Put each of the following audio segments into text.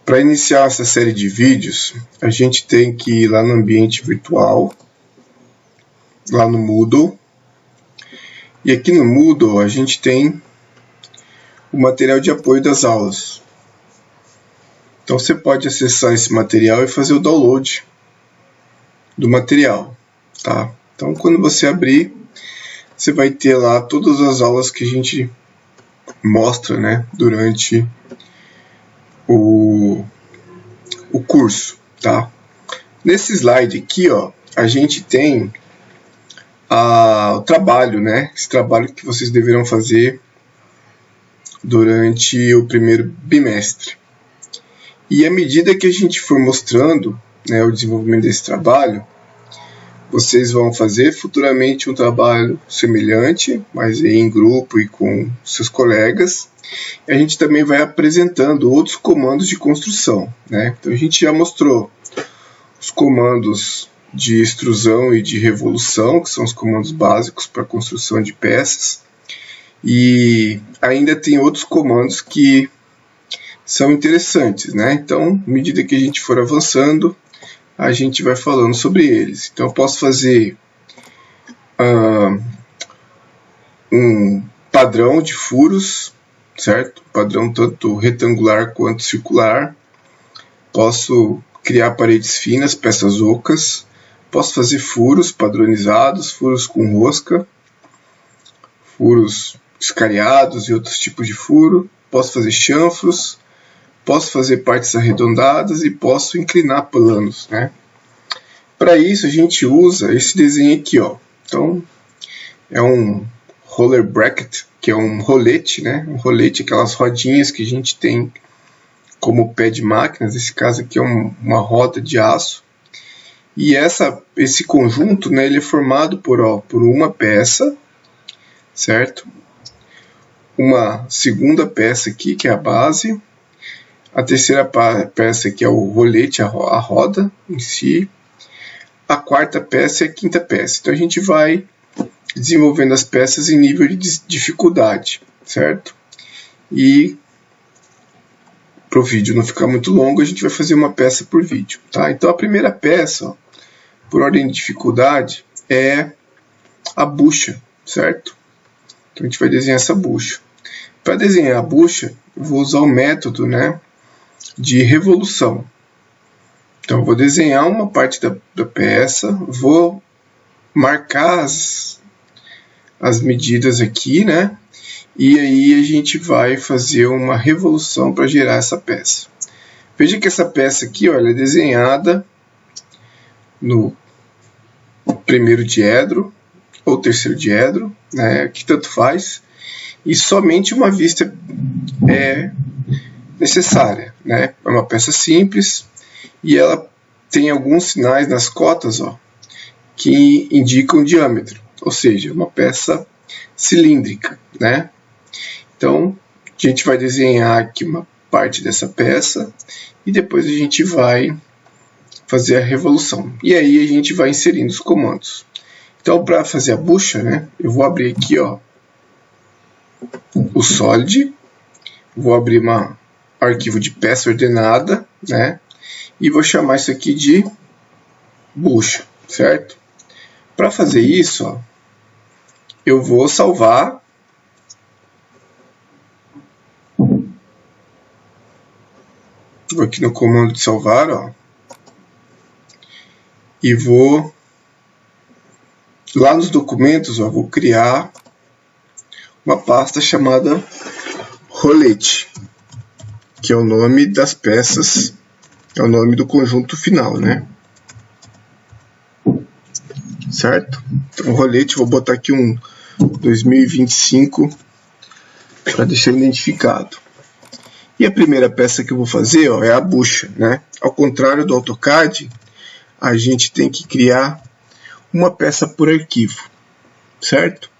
Para iniciar essa série de vídeos, a gente tem que ir lá no ambiente virtual, lá no Moodle. E aqui no Moodle a gente tem o material de apoio das aulas. Então você pode acessar esse material e fazer o download do material, tá? Então quando você abrir, você vai ter lá todas as aulas que a gente mostra, né, durante o curso, tá? Nesse slide aqui, ó, a gente tem o trabalho, né? Esse trabalho que vocês deverão fazer durante o primeiro bimestre. E à medida que a gente for mostrando, né, o desenvolvimento desse trabalho, vocês vão fazer futuramente um trabalho semelhante, mas em grupo e com seus colegas. A gente também vai apresentando outros comandos de construção, né? Então a gente já mostrou os comandos de extrusão e de revolução, que são os comandos básicos para a construção de peças. E ainda tem outros comandos que são interessantes, né? Então, à medida que a gente for avançando, a gente vai falando sobre eles. Então eu posso fazer um padrão de furos, certo? Padrão tanto retangular quanto circular. Posso criar paredes finas, peças ocas. Posso fazer furos padronizados, furos com rosca, furos escariados e outros tipos de furo. Posso fazer chanfros. Posso fazer partes arredondadas e posso inclinar planos, né? Para isso a gente usa esse desenho aqui, ó. Então é um roller bracket, que é um rolete, né? Um rolete, aquelas rodinhas que a gente tem como pé de máquinas. Esse caso aqui é uma roda de aço. E esse conjunto, né, ele é formado por uma peça, certo? Uma segunda peça aqui, que é a base. A terceira peça aqui é o rolete, a roda em si. A quarta peça é a quinta peça. Então a gente vai desenvolvendo as peças em nível de dificuldade, certo? E para o vídeo não ficar muito longo, a gente vai fazer uma peça por vídeo, tá? Então a primeira peça, ó, por ordem de dificuldade, é a bucha, certo? Então a gente vai desenhar essa bucha. Para desenhar a bucha, eu vou usar o método, né, de revolução. Então eu vou desenhar uma parte da peça, vou marcar as medidas aqui, né? E aí a gente vai fazer uma revolução para gerar essa peça. Veja que essa peça aqui, ó, ela é desenhada no primeiro diedro ou terceiro diedro, né? Que tanto faz. E somente uma vista é necessária, né? É uma peça simples e ela tem alguns sinais nas cotas, ó, que indicam diâmetro, ou seja, uma peça cilíndrica, né? Então a gente vai desenhar aqui uma parte dessa peça e depois a gente vai fazer a revolução. E aí a gente vai inserindo os comandos. Então para fazer a bucha, né, eu vou abrir aqui, ó, o Solid, vou abrir um arquivo de peça ordenada, né? E vou chamar isso aqui de bucha, certo? Para fazer isso, ó, eu vou salvar. Vou aqui no comando de salvar, ó, e vou lá nos documentos, ó, vou criar uma pasta chamada rolete, que é o nome das peças, é o nome do conjunto final, né? Certo? Então, rolete, vou botar aqui um 2025 para deixar identificado. E a primeira peça que eu vou fazer, ó, é a bucha, né? Ao contrário do AutoCAD, a gente tem que criar uma peça por arquivo, certo?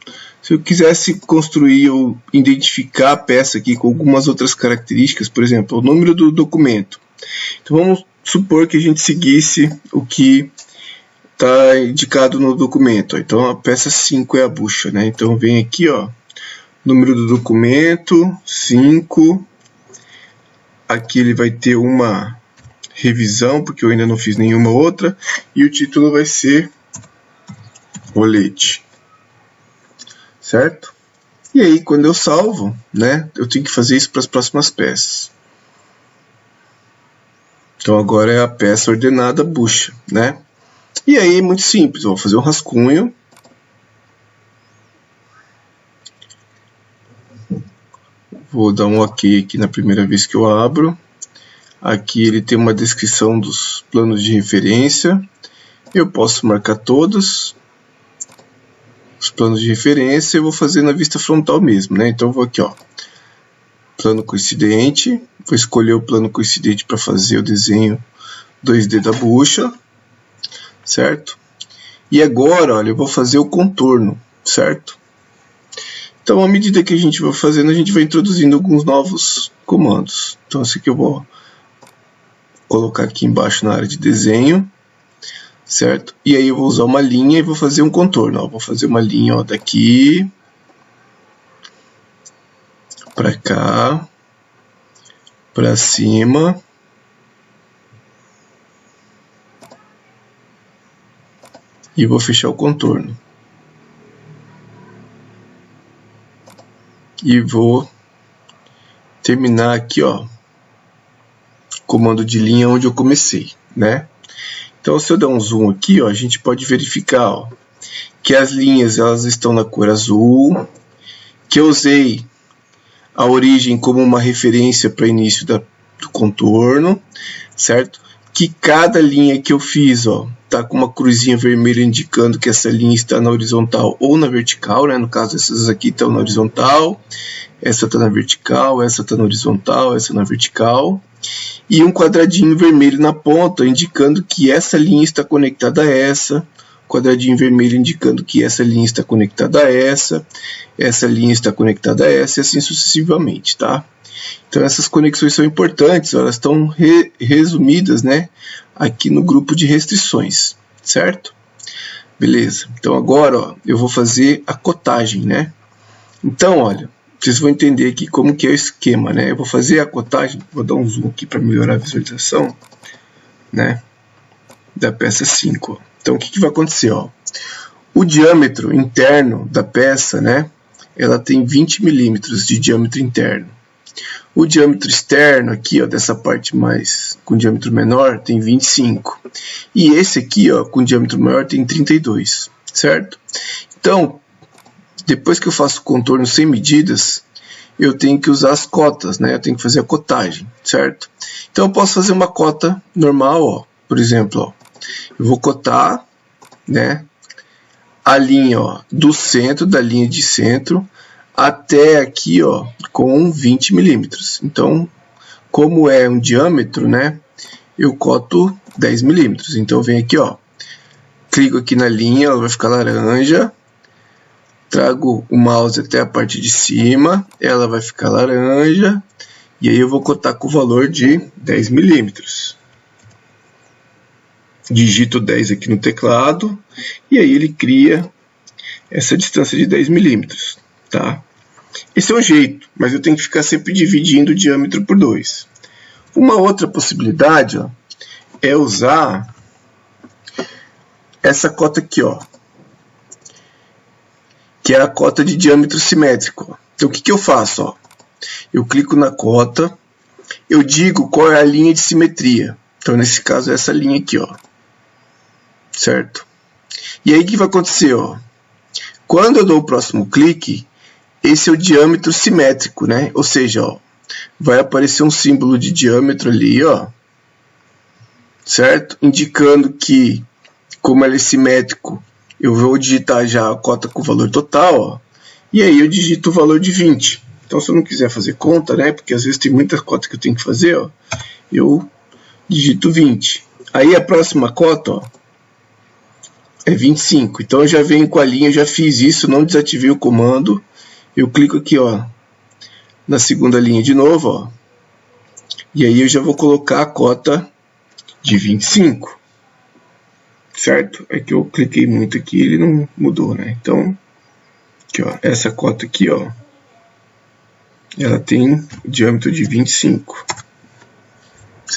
Se eu quisesse construir ou identificar a peça aqui com algumas outras características, por exemplo, o número do documento. Então vamos supor que a gente seguisse o que está indicado no documento. Então a peça 5 é a bucha, né? Então vem aqui, ó, número do documento, 5, Aqui ele vai ter uma revisão, porque eu ainda não fiz nenhuma outra. E o título vai ser rolete. Certo? E aí, quando eu salvo, né, eu tenho que fazer isso para as próximas peças. Então, agora é a peça ordenada bucha, né? E aí, muito simples. Eu vou fazer um rascunho. Vou dar um OK aqui na primeira vez que eu abro. Aqui ele tem uma descrição dos planos de referência. Eu posso marcar todos os planos de referência. Eu vou fazer na vista frontal mesmo, né? Então eu vou aqui, ó, plano coincidente. Vou escolher o plano coincidente para fazer o desenho 2D da bucha, certo? E agora, olha, eu vou fazer o contorno, certo? Então, à medida que a gente vai fazendo, a gente vai introduzindo alguns novos comandos. Então, esse aqui eu vou colocar aqui embaixo na área de desenho, certo? E aí eu vou usar uma linha e vou fazer um contorno. Ó. Vou fazer uma linha, ó, daqui para cá, para cima, e vou fechar o contorno. E vou terminar aqui, ó, comando de linha onde eu comecei, né? Então, se eu der um zoom aqui, ó, a gente pode verificar, ó, que as linhas elas estão na cor azul, que eu usei a origem como uma referência para início do contorno, certo? Que cada linha que eu fiz, ó, tá com uma cruzinha vermelha indicando que essa linha está na horizontal ou na vertical, né? No caso, essas aqui estão na horizontal, essa está na vertical, essa está na horizontal, essa na vertical. E um quadradinho vermelho na ponta indicando que essa linha está conectada a essa, quadradinho vermelho indicando que essa linha está conectada a essa linha está conectada a essa, e assim sucessivamente, tá? Então essas conexões são importantes, elas estão resumidas, né, aqui no grupo de restrições, certo? Beleza, então agora, ó, eu vou fazer a cotagem, né? Então, olha, vocês vão entender aqui como que é o esquema, né? Eu vou fazer a cotagem, vou dar um zoom aqui para melhorar a visualização, né, da peça 5. Ó. Então, o que vai acontecer? Ó? O diâmetro interno da peça, né, ela tem 20 milímetros de diâmetro interno. O diâmetro externo aqui, ó, dessa parte mais com diâmetro menor, tem 25. E esse aqui, ó, com diâmetro maior, tem 32, certo? Então, depois que eu faço o contorno sem medidas, eu tenho que usar as cotas, né? Eu tenho que fazer a cotagem, certo? Então, eu posso fazer uma cota normal, ó. Por exemplo, ó, eu vou cotar, né, a linha, ó, do centro, da linha de centro, até aqui, ó, com 20 milímetros. Então, como é um diâmetro, né, eu coto 10 milímetros. Então, eu venho aqui, ó, clico aqui na linha, ela vai ficar laranja, trago o mouse até a parte de cima, ela vai ficar laranja, e aí eu vou cotar com o valor de 10 milímetros. Digito 10 aqui no teclado, e aí ele cria essa distância de 10 milímetros, tá? Esse é um jeito, mas eu tenho que ficar sempre dividindo o diâmetro por 2. Uma outra possibilidade, ó, é usar essa cota aqui, ó, que é a cota de diâmetro simétrico. Então, o que eu faço? Ó? Eu clico na cota, eu digo qual é a linha de simetria. Então, nesse caso, é essa linha aqui, ó. Certo? E aí, o que vai acontecer? Ó? Quando eu dou o próximo clique, esse é o diâmetro simétrico, né? Ou seja, ó, vai aparecer um símbolo de diâmetro ali, ó, certo? Indicando que, como ele é simétrico, eu vou digitar já a cota com o valor total, ó, e aí eu digito o valor de 20. Então, se eu não quiser fazer conta, né, porque às vezes tem muitas cotas que eu tenho que fazer, ó, eu digito 20. Aí a próxima cota, ó, é 25. Então, eu já venho com a linha, já fiz isso, não desativei o comando. Eu clico aqui, ó, na segunda linha de novo, ó, e aí eu já vou colocar a cota de 25. Certo? É que eu cliquei muito aqui e ele não mudou, né? Então, aqui, ó, essa cota aqui, ó, ela tem diâmetro de 25.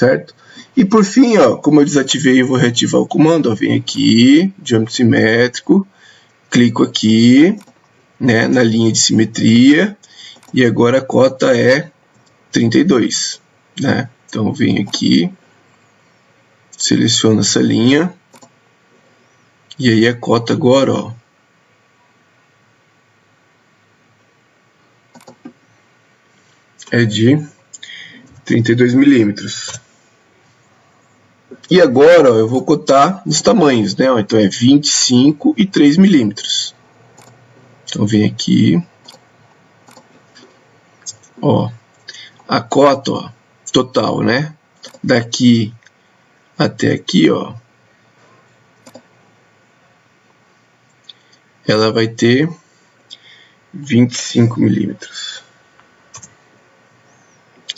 certo? E por fim, ó, como eu desativei, eu vou reativar o comando, ó, venho aqui, diâmetro simétrico, clico aqui, né, na linha de simetria, e agora a cota é 32, né? Então eu venho aqui, seleciono essa linha, e aí a cota agora, ó, é de 32 milímetros. E agora, ó, eu vou cotar os tamanhos, né? Então é 25 e 3 milímetros. Então vem aqui, ó, a cota, ó, total, né? Daqui até aqui, ó, ela vai ter 25 milímetros.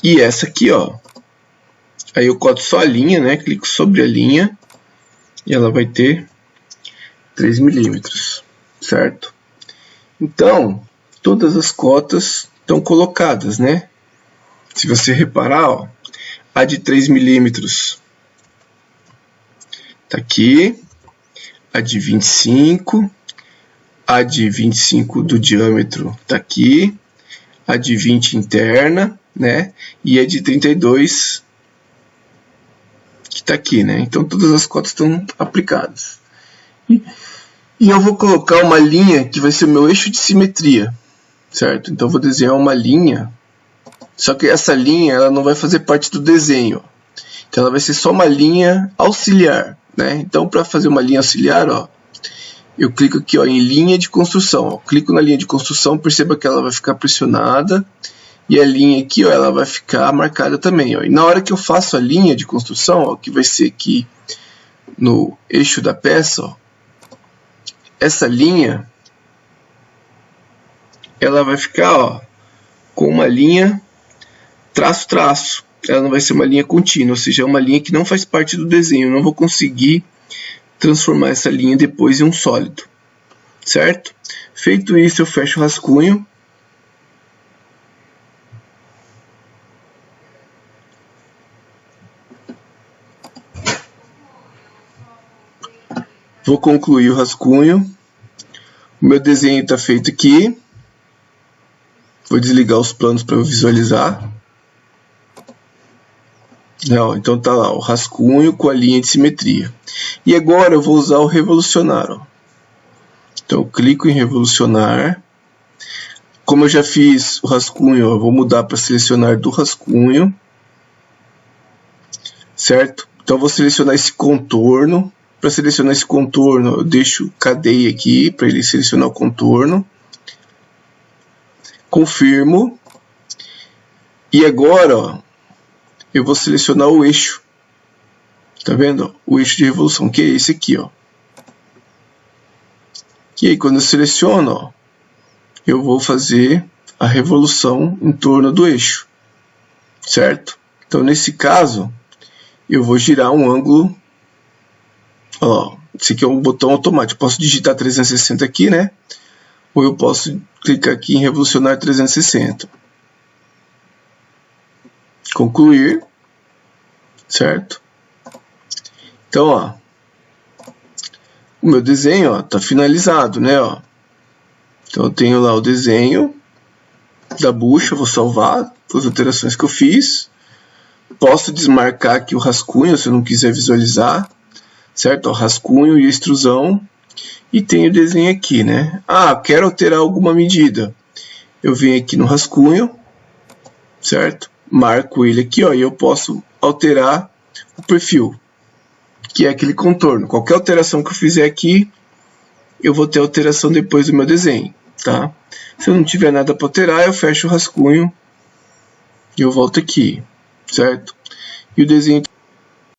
E essa aqui, ó, aí eu coto só a linha, né? Clico sobre a linha e ela vai ter 3 milímetros, certo? Então, todas as cotas estão colocadas, né? Se você reparar, ó, a de 3 milímetros está aqui, a de 25, a de 25 do diâmetro está aqui, a de 20 interna, né? E a de 32 que está aqui, né? Então todas as cotas estão aplicadas. E eu vou colocar uma linha que vai ser o meu eixo de simetria, certo? Então eu vou desenhar uma linha, só que essa linha ela não vai fazer parte do desenho. Então ela vai ser só uma linha auxiliar, né? Então para fazer uma linha auxiliar, ó, eu clico aqui, ó, em linha de construção. Ó. Clico na linha de construção, perceba que ela vai ficar pressionada. E a linha aqui, ó, ela vai ficar marcada também. Ó. E na hora que eu faço a linha de construção, ó, que vai ser aqui no eixo da peça, ó, essa linha ela vai ficar, ó, com uma linha traço-traço. Ela não vai ser uma linha contínua, ou seja, é uma linha que não faz parte do desenho. Eu não vou conseguir transformar essa linha depois em um sólido, certo? Feito isso, eu fecho o rascunho. Vou concluir o rascunho. O meu desenho está feito aqui. Vou desligar os planos para eu visualizar. Então tá lá o rascunho com a linha de simetria. E agora eu vou usar o revolucionar. Ó. Então eu clico em revolucionar. Como eu já fiz o rascunho, eu vou mudar para selecionar do rascunho. Certo? Então eu vou selecionar esse contorno. Para selecionar esse contorno, eu deixo cadeia aqui para ele selecionar o contorno. Confirmo. E agora, ó, eu vou selecionar o eixo. Tá vendo? O eixo de revolução, que é esse aqui, ó. E aí, quando eu seleciono, ó, eu vou fazer a revolução em torno do eixo. Certo? Então, nesse caso, eu vou girar um ângulo. Ó, esse aqui é um botão automático. Posso digitar 360 aqui, né? Ou eu posso clicar aqui em revolucionar 360. Concluir. Certo? Então, ó, o meu desenho está finalizado, né? Ó. Então eu tenho lá o desenho da bucha, vou salvar as alterações que eu fiz. Posso desmarcar aqui o rascunho se eu não quiser visualizar, certo? Ó, rascunho e extrusão. E tem o desenho aqui, né? Ah, quero alterar alguma medida. Eu venho aqui no rascunho, certo? Marco ele aqui, ó, e eu posso alterar o perfil, que é aquele contorno. Qualquer alteração que eu fizer aqui, eu vou ter alteração depois do meu desenho, tá? Se eu não tiver nada para alterar, eu fecho o rascunho e eu volto aqui, certo? E o desenho